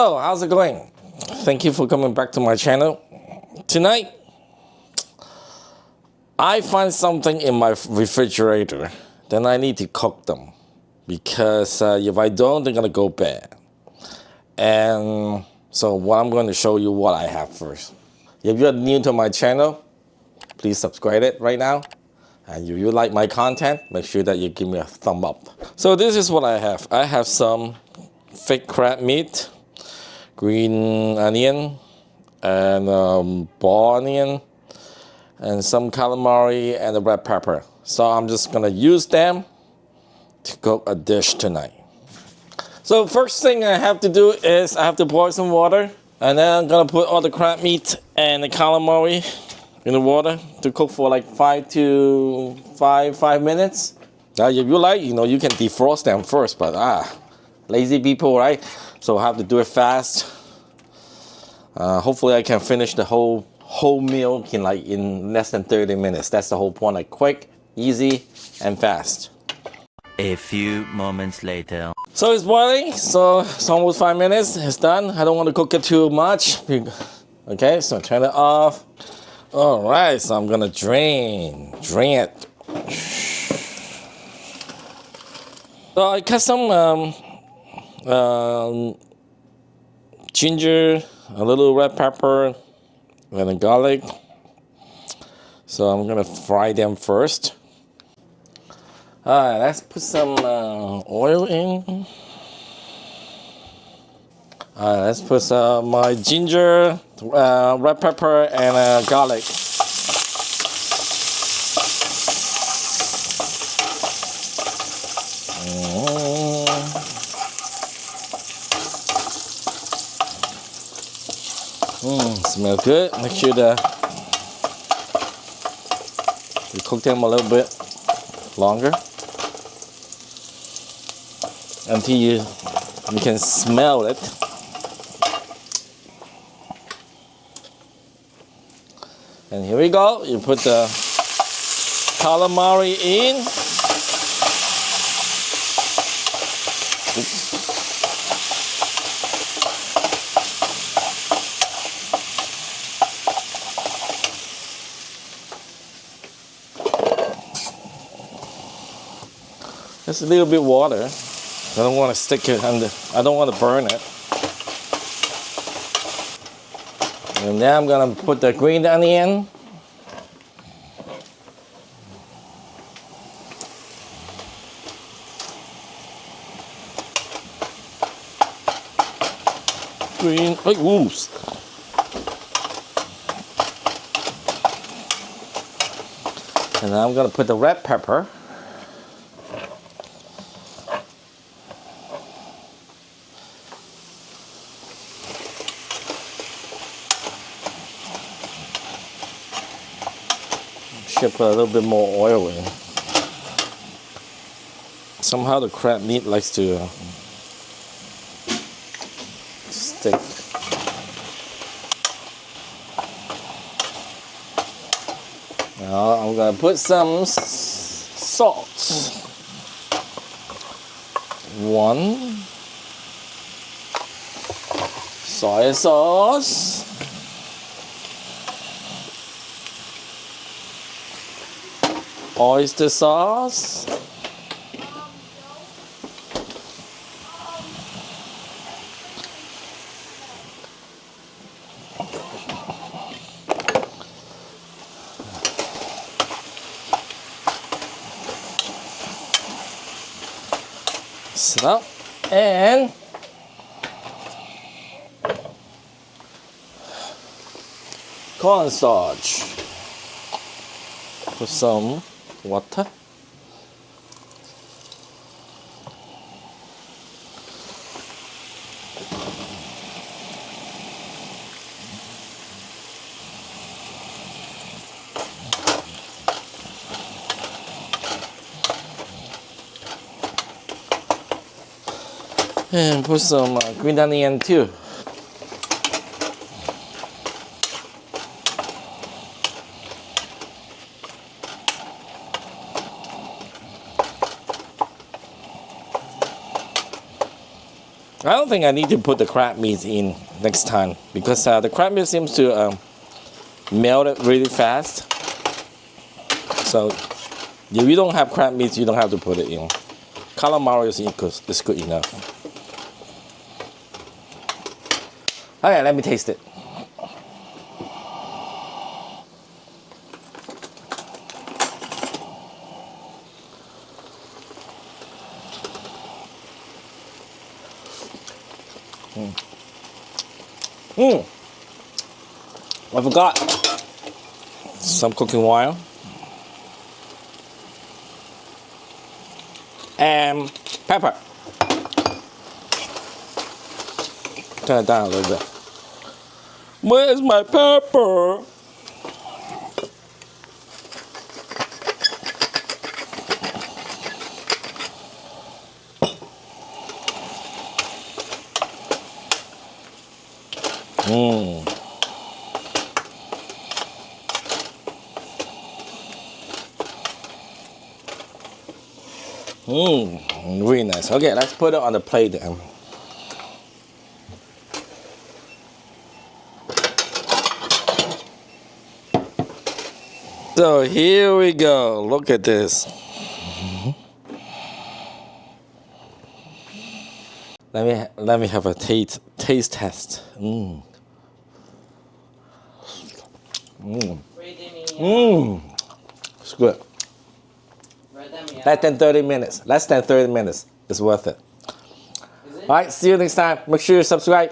Hello, how's it going? Thank you for coming back to my channel. Tonight, I find something in my refrigerator, then I need to cook them because if I don't, they're gonna go bad. And so what I'm going to show you what I have first. If you're new to my channel, please subscribe it right now. And if you like my content, make sure that you give me a thumb up. So this is what I have. I have some fake crab meat, green onion, and ball onion, and some calamari and a red pepper. So I'm just gonna use them to cook a dish tonight. So first thing I have to do is I have to boil some water, and then I'm gonna put all the crab meat and the calamari in the water to cook for like 5 minutes. Now if you like, you can defrost them first, but lazy people, right? So I have to do it fast. Hopefully I can finish the whole meal in less than 30 minutes. That's the whole point, like quick, easy, and fast. A few moments later. So it's boiling, so it's almost 5 minutes, it's done. I don't want to cook it too much. Okay, so turn it off. All right, so I'm gonna drain it. So I cut some ginger, a little red pepper, and a garlic. So I'm gonna fry them first. Alright, let's put some oil in. Alright, let's put some my ginger, red pepper, and garlic. Smells good. Make sure that you cook them a little bit longer until you can smell it. And here we go. You put the calamari in. Oops. Just a little bit of water. I don't want to stick it under. I don't want to burn it. And then I'm gonna put the green onion. Oops. And then I'm gonna put the red pepper. Should put a little bit more oil in. Somehow the crab meat likes to stick. Now I'm gonna put some salt. 1 soy sauce. Oyster sauce. So, and cornstarch. Put some water. And put some green onion too. I don't think I need to put the crab meat in next time because the crab meat seems to melt it really fast. So if you don't have crab meat, you don't have to put it in. Calamari is good enough. Okay, let me taste it. I forgot some cooking oil and pepper. Turn it down a little bit. Where's my pepper? Really nice. Okay, let's put it on the plate then. So here we go. Look at this. Let me have a taste test. It's good. Less than 30 minutes. Less than 30 minutes. It's worth it. All right, see you next time. Make sure you subscribe.